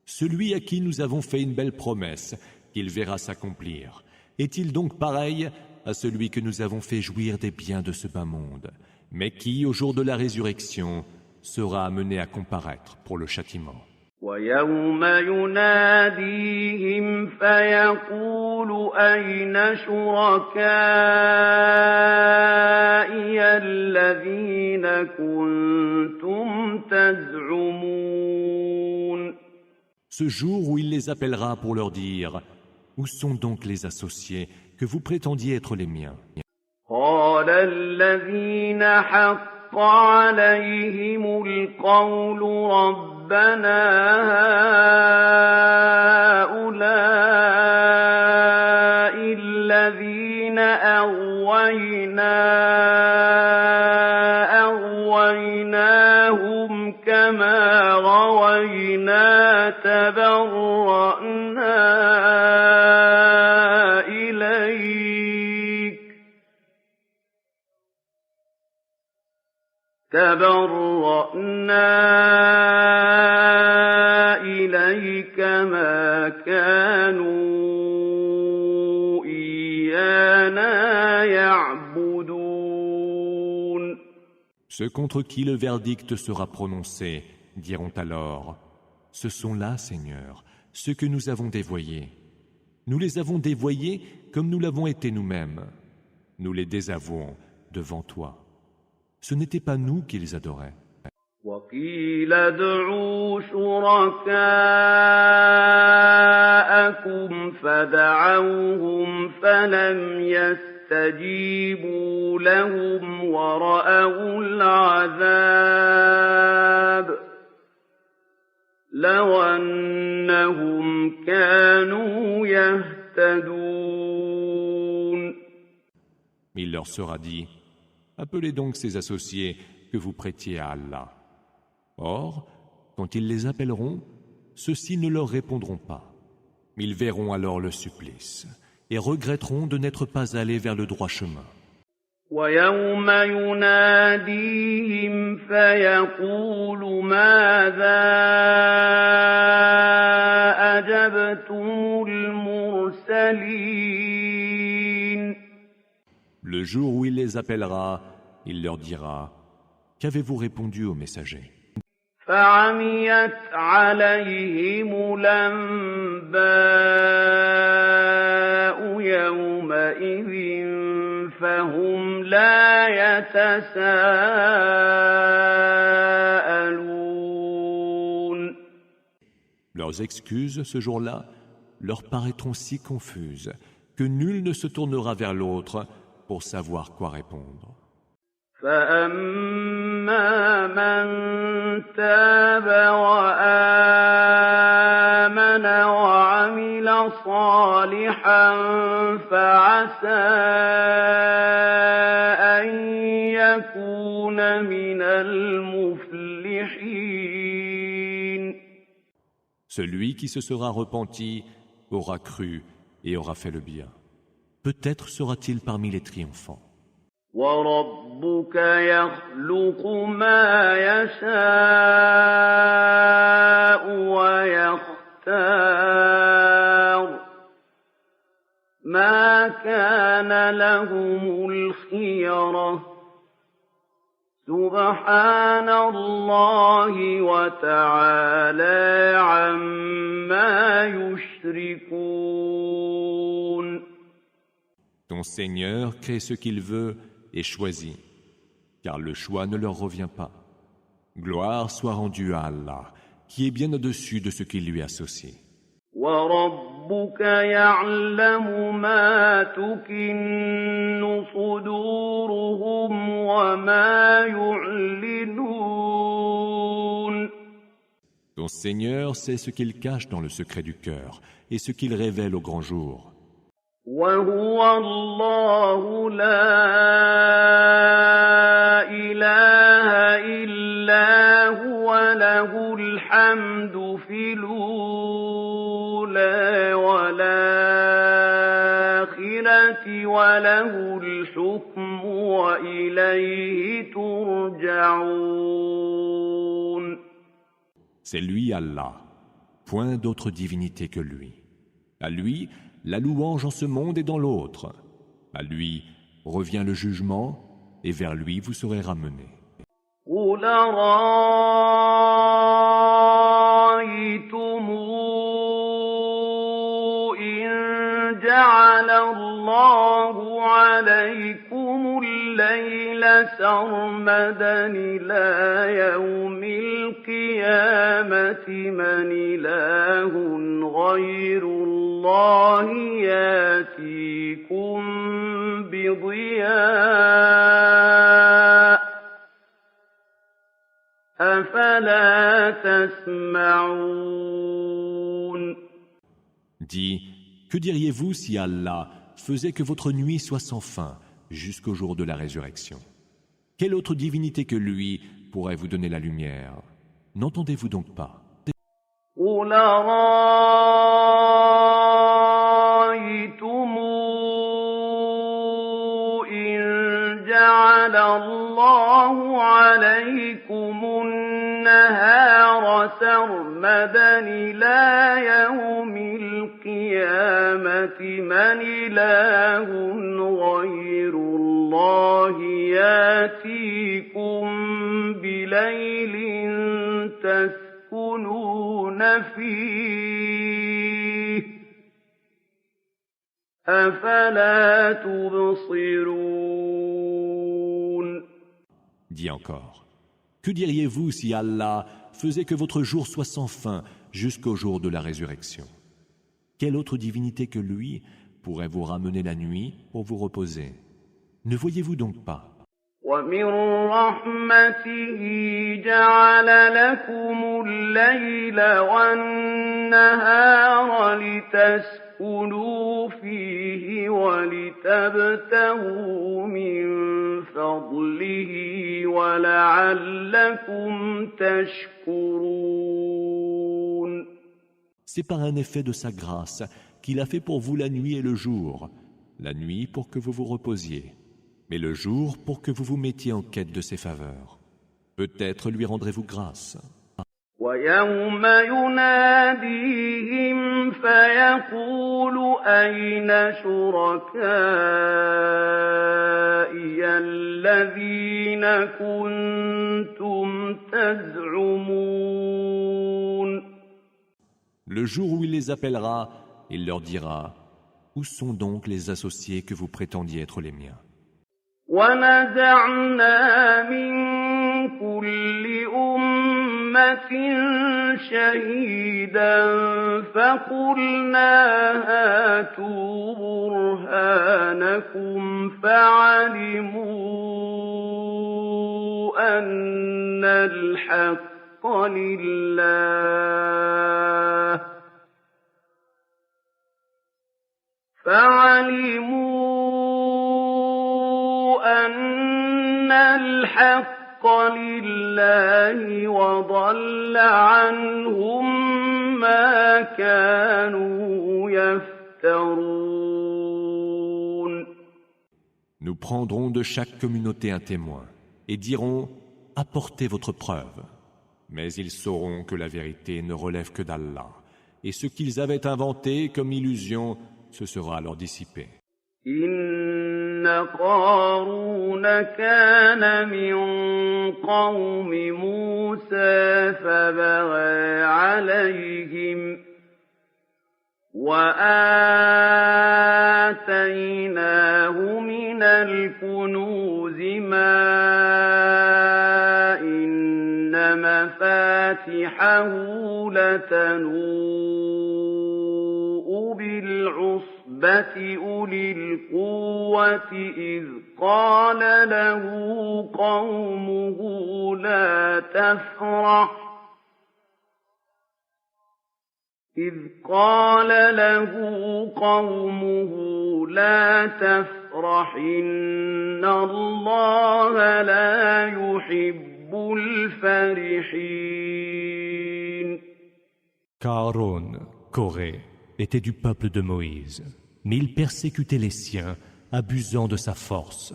Celui à qui nous avons fait une belle promesse, qu'il verra s'accomplir, est-il donc pareil à celui que nous avons fait jouir des biens de ce bas monde, mais qui, au jour de la résurrection, sera amené à comparaître pour le châtiment? وَيَوْمَ يُنَادِيهِمْ فَيَقُولُ أَيْنَ شُرَكَائِيَ الَّذِينَ كُنتُمْ تَزْعُمُونَ. Ce jour où il les appellera pour leur dire: où sont donc les associés que vous prétendiez être les miens? قَالَ الَّذِينَ حَقَّ عَلَيْهِمُ الْقَوْلُ رَبَّنَا هَٰؤُلَاءِ الَّذِينَ أَغْوَيْنَاهُمْ كَمَا غَوَيْنَا تَبَرَّأْنَا إِلَيْكَ مَا كَانُوا إِيَّانَا يَعْبُدُونَ. Ceux contre qui le verdict sera prononcé diront alors: ce sont là, Seigneur, ceux que nous avons dévoyés. Nous les avons dévoyés comme nous l'avons été nous-mêmes. Nous les désavouons devant toi. Ce n'était pas nous qui les adoraient. وَقِيلَ ادْعُوا شُرَكَاءَكُمْ فَدَعَوْهُمْ فلم يستجيبوا لهم ورأوا العذاب لو أنهم كانوا يهتدون. Il leur sera dit, appelez donc ces associés que vous prêtiez à Allah. Or, quand ils les appelleront, ceux-ci ne leur répondront pas. Ils verront alors le supplice et regretteront de n'être pas allés vers le droit chemin. وَيَوْمَ يُنَادِيهِمْ فَيَقُولُ مَاذَا أَجَبْتُمُ الْمُرْسَلِينَ. Le jour où il les appellera, il leur dira, qu'avez-vous répondu aux messagers? فَعَمِيَتْ عَلَيْهِمُ الْأَنبَاءُ يَوْمَئِذٍ فَهُمْ لَا يَتَسَاءَلُونَ. Leurs excuses, ce jour-là, leur paraîtront si confuses que nul ne se tournera vers l'autre pour savoir quoi répondre. فَأَمَّا مَن تَابَ وَآمَنَ وَعَمِلَ صَالِحًا فَعَسَىٰ أَن يَكُونَ مِنَ الْمُفْلِحِينَ. Celui qui se sera repenti aura cru et aura fait le bien. Peut-être sera-t-il parmi les triomphants. وَرَبُّكَ يَخْلُقُ مَا يَشَاءُ وَيَخْتَارُ مَا كَانَ لَهُمُ الْخِيَرَةُ سُبْحَانَ اللَّهِ وَتَعَالَىٰ عَمَّا يُشْرِكُونَ. Ton Seigneur crée ce qu'il veut et choisit, car le choix ne leur revient pas. Gloire soit rendue à Allah, qui est bien au-dessus de ce qu'il lui associe. وَرَبُّكَ يَعْلَمُ مَا تُكِنُّ صُدُورُهُمْ وَمَا يُعْلِنُونَ. Ton Seigneur sait ce qu'il cache dans le secret du cœur et ce qu'il révèle au grand jour. وَهُوَ اللَّهُ لَا إِلَٰهَ إِلَّا هُوَ لَهُ الْحَمْدُ فِي الْأُولَىٰ وَالْآخِرَةِ وَلَهُ الْحُكْمُ وَإِلَيْهِ تُرْجَعُونَ. C'est lui Allah, point d'autre divinité que lui. À lui, la louange en ce monde et dans l'autre. À lui revient le jugement et vers lui vous serez ramenés. قُلْ أَرَأَيْتُمْ إِن جَعَلَ اللَّهُ عَلَيْكُمُ اللَّيْلَ سَرْمَدًا إِلَىٰ يَوْمِ الْقِيَامَةِ مَنْ إِلَٰهٌ غَيْرُ اللَّهِ يَأْتِيكُم بِضِيَاءٍ أَفَلَا تَسْمَعُونَ. Dis, que diriez-vous si Allah faisait que votre nuit soit sans fin jusqu'au jour de la résurrection? Quelle autre divinité que lui pourrait vous donner la lumière? N'entendez-vous donc pas? قُلْ أَرَأَيْتُمْ إِن جَعَلَ اللَّهُ عَلَيْكُمُ النَّهَارَ سَرْمَدًا إِلَىٰ يَوْمِ الْقِيَامَةِ مَنْ إِلَٰهٌ غَيْرُ اللَّهِ يَأْتِيكُم بِلَيْلٍ تَسْكُنُونَ فِيهِ أَفَلَا تُبْصِرُونَ. Dis encore, que diriez-vous si Allah faisait que votre jour soit sans fin jusqu'au jour de la résurrection? Quelle autre divinité que lui pourrait vous ramener la nuit pour vous reposer. Ne voyez-vous donc pas? وَمِن رَّحْمَتِهِ جَعَلَ لَكُمُ اللَّيْلَ وَالنَّهَارَ لِتَسْكُنُوا فِيهِ وَلِتَبْتَغُوا مِن فَضْلِهِ وَلَعَلَّكُمْ تَشْكُرُونَ. C'est par un effet de sa grâce qu'il a fait pour vous la nuit et le jour, la nuit pour que vous vous reposiez, mais le jour pour que vous vous mettiez en quête de ses faveurs. Peut-être lui rendrez-vous grâce. وَيَوْمَ يُنَادِيهِمْ فَيَقُولُ أَيْنَ شُرَكَائِيَ الَّذِينَ كُنتُمْ تَزْعُمُونَ. Le jour où il les appellera, il leur dira: où sont donc les associés que vous prétendiez être les miens? وَنَزَعْنَا مِن كُلِّ أُمَّةٍ شَهِيدًا فَقُلْنَا هَاتُوا بُرْهَانَكُمْ فَعَلِمُوا أَنَّ الْحَقَّ لِلَّهِ وَضَلَّ عَنْهُم مَّا كَانُوا يَفْتَرُونَ. Nous prendrons de chaque communauté un témoin et dirons: apportez votre preuve. Mais ils sauront que la vérité ne relève que d'Allah, et ce qu'ils avaient inventé comme illusion se sera alors dissipé. إِنَّ قَارُونَ كَانَ مِن قَوْمِ مُوسَىٰ فَبَغَىٰ عَلَيْهِمْ وَآتَيْنَاهُ مِنَ الْكُنُوزِ مَا إِنَّ مَفَاتِحَهُ لَتَنُوءُ بِالْعُصْبَةِ أُولِي الْقُوَّةِ إِذْ قَالَ له قومه لا تفرح إن الله لا يحب الفرحين. Aaron, Corée, était du peuple de Moïse, mais il persécutait les siens, abusant de sa force.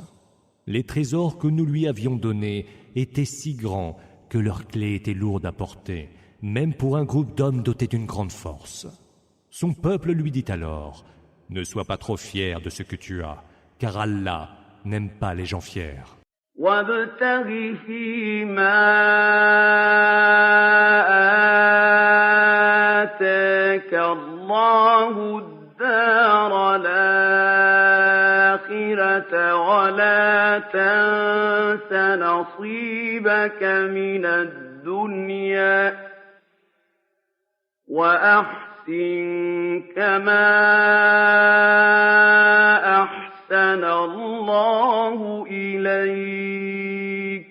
Les trésors que nous lui avions donnés étaient si grands que leurs clés étaient lourdes à porter, même pour un groupe d'hommes dotés d'une grande force. Son peuple lui dit alors: ne sois pas trop fier de ce que tu as, car Allah n'aime pas les gens fiers. وَابْتَغِ فِيمَا آتَاكَ اللَّهُ الدَّارَ الْآخِرَةَ وَلَا تَنسَ نَصِيبَكَ مِنَ الدُّنْيَا وَأَحْسِن كَمَا أَحْسَنَ اللَّهُ إِلَيْكَ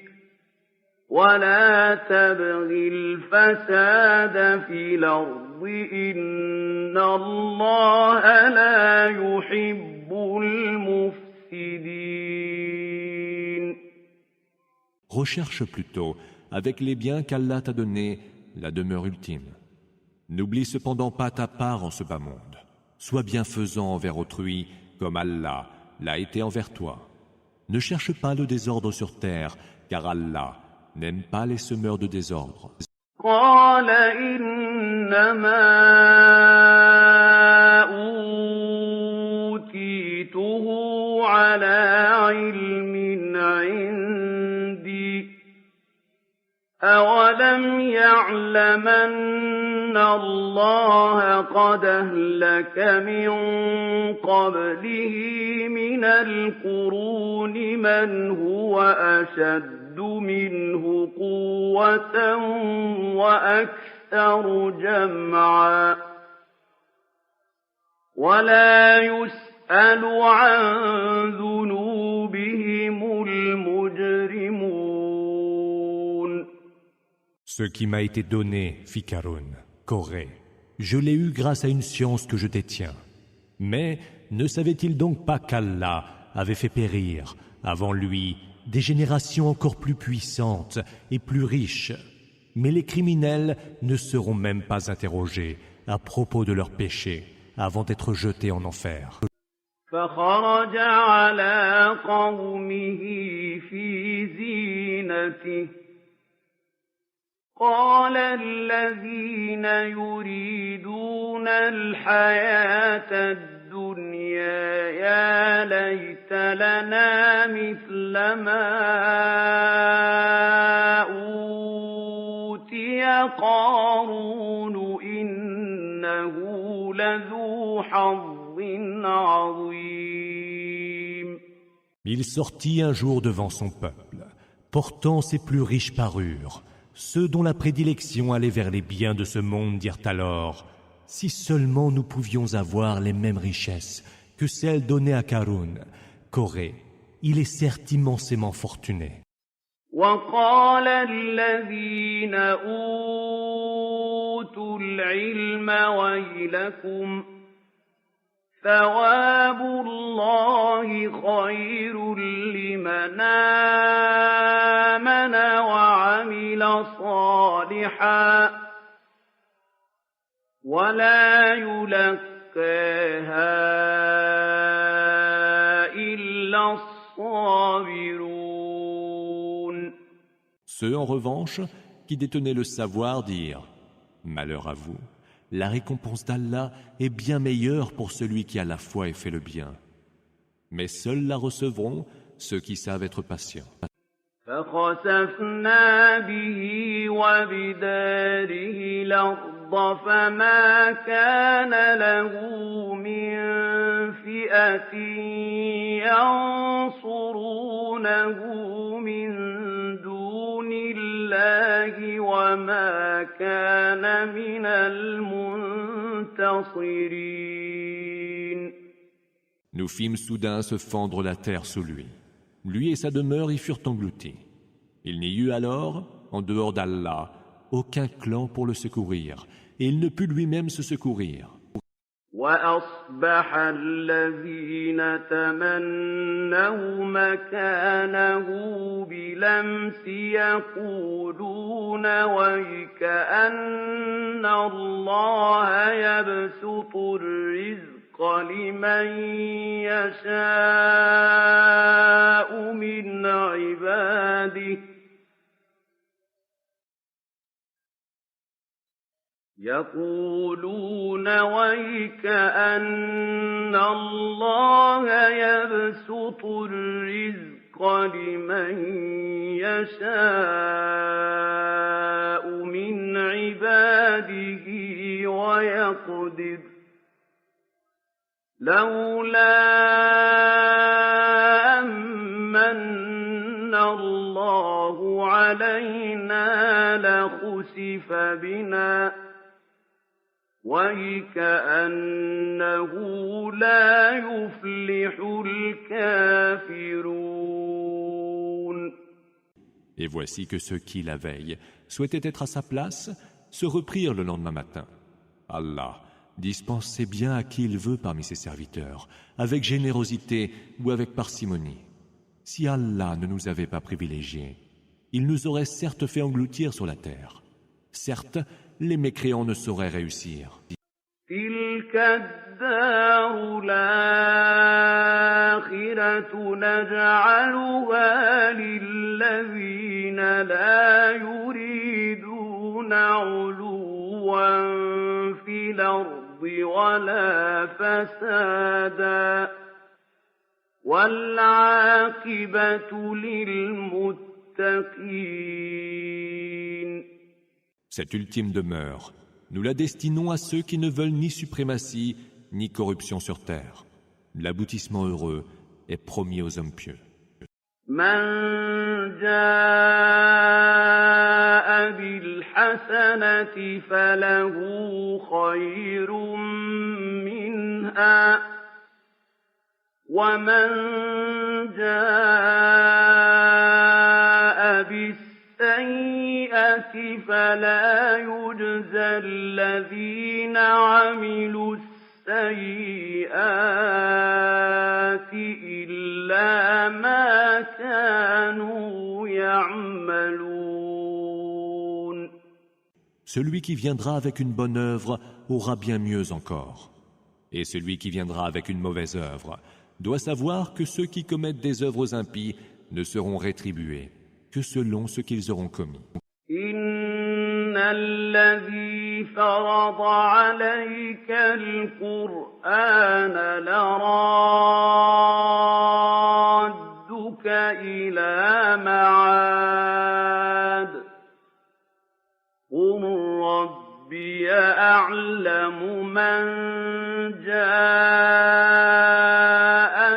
وَلَا تَبْغِ الْفَسَادَ فِي الْأَرْضِ إِنَّ اللَّهَ لَا يُحِبُّ الْمُفْسِدِينَ. Recherche plutôt, avec les biens qu'Allah t'a donnés, la demeure ultime. N'oublie cependant pas ta part en ce bas monde. Sois bienfaisant envers autrui, comme Allah l'a été envers toi. Ne cherche pas le désordre sur terre, car Allah n'aime pas les semeurs de désordre. قال إنما أوتيته على علم عندي أولم يعلم أن الله قد أهلك من قبله من القرون من هو أشد منه قوة وأكثر جمعا ولا يسأل يُسْأَلُ عَن ذُنُوبِهِمُ الْمُجْرِمُونَ. Ce qui m'a été donné, fit Karun, Corée, je l'ai eu grâce à une science que je détiens. Mais ne savait-il donc pas qu'Allah avait fait périr, avant lui, des générations encore plus puissantes et plus riches? Mais les criminels ne seront même pas interrogés à propos de leurs péchés avant d'être jetés en enfer. فخرج على قومه في زينته قال الذين يريدون الحياة الدنيا يا ليت لنا مثل ما أوتي قارون إنه لذو حظ عظيم. Il sortit un jour devant son peuple, portant ses plus riches parures. Ceux dont la prédilection allait vers les biens de ce monde dirent alors: si seulement nous pouvions avoir les mêmes richesses que celles données à Karun, Corée, il est certes immensément fortuné. وقال الذين أوتوا العلم ويلكم ثواب الله خير لمن آمن وعمل صالحا ولا يلقاها إلا الصابرون. Ceux en revanche qui détenaient le savoir dirent: malheur à vous. La récompense d'Allah est bien meilleure pour celui qui a la foi et fait le bien. Mais seuls la recevront ceux qui savent être patients. فخسفنا به وبداره الأرض فما كان له من فئة ينصرونه من دون الله وما كان من المنتصرين. Nous fîmes soudain se fendre la terre sous lui. Lui et sa demeure y furent engloutis. Il n'y eut alors, en dehors d'Allah, aucun clan pour le secourir, et il ne put lui-même se secourir. وأصبح الذين تمنوا مكانه بلمس يقولون ويكأن الله يبسط الرزق لمن يشاء من عباده يقولون ويكأن الله يبسط الرزق لمن يشاء من عباده ويقدر لولا أمن الله علينا لخسف بنا وَيْكَأَنَّهُ لَا يُفْلِحُ الْكَافِرُونَ. Et voici que ceux qui, la veille, souhaitaient être à sa place, se reprirent le lendemain matin. Allah dispense ses biens à qui il veut parmi ses serviteurs, avec générosité ou avec parcimonie. Si Allah ne nous avait pas privilégiés, il nous aurait certes fait engloutir sur la terre. Certes, les mécréants ne sauraient réussir. تِلْكَ الدَّارُ الْآخِرَةُ نَجْعَلُهَا لِلَّذِينَ لَا يُرِيدُونَ عُلُوًّا فِي الْأَرْضِ وَلَا فَسَادًا وَالْعَاقِبَةُ لِلْمُتَّقِينَ. Cette ultime demeure, nous la destinons à ceux qui ne veulent ni suprématie, ni corruption sur terre. L'aboutissement heureux est promis aux hommes pieux. من جاء بالحسنة فله خير منها ومن جاء بالسيئة فلا يجزى الذين عملوا السيئات إلا ما كانوا يعملون. Celui qui viendra avec une bonne œuvre aura bien mieux encore. Et celui qui viendra avec une mauvaise œuvre doit savoir que ceux qui commettent des œuvres impies ne seront rétribués que selon ce qu'ils auront commis. إن الذي فرض عليك القرآن لرادك إلى معاد قل ربي أعلم من جاء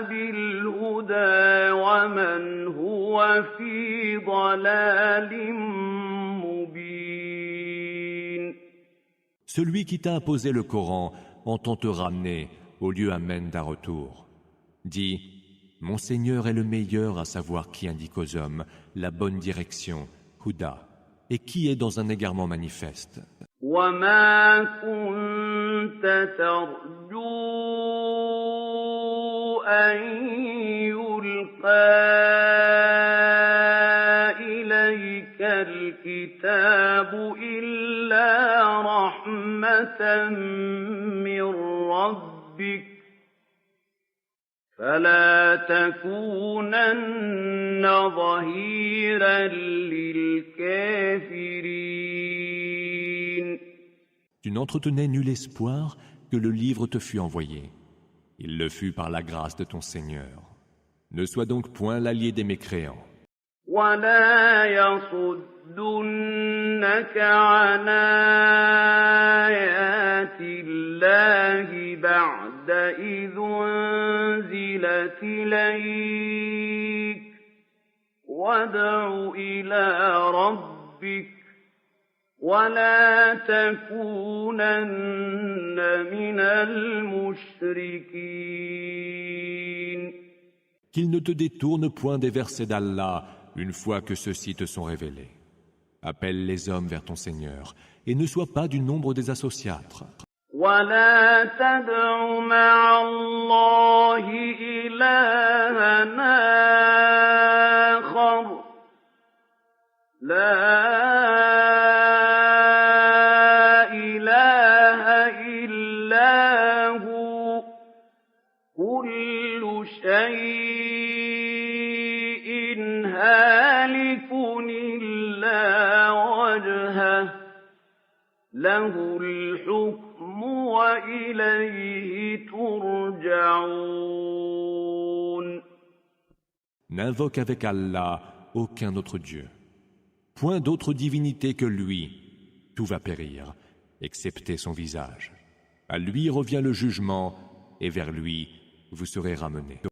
بالهدى ومن هو في ضلال مبين. Celui qui t'a imposé le Coran entend te ramener au lieu amène d'un retour. Dis, mon Seigneur est le meilleur à savoir qui indique aux hommes la bonne direction, Huda, et qui est dans un égarement manifeste. وما كنت ترجو أن يلقى إليك الكتاب إلا رحمة من ربك فلا تكونن ظهيرا للكافرين. Tu n'entretenais nul espoir que le livre te fût envoyé. Il le fut par la grâce de ton Seigneur. Ne sois donc point l'allié des mécréants. ولا يصدنك عن آيات الله بعد إذ أنزلت إليك وادع إلى ربك ولا تكونن من المشركين. Qu'il ne te détourne point des versets d'Allah une fois que ceux-ci te sont révélés. Appelle les hommes vers ton Seigneur et ne sois pas du nombre des associatres. ولا تدع مع الله إلهًا آخر لا إله إلا هو كل شيء هالك إلا وجهه له الحكم وإليه ترجعون. N'invoque avec Allah aucun autre Dieu. Point d'autre divinité que lui. Tout va périr, excepté son visage. À lui revient le jugement, et vers lui vous serez ramenés.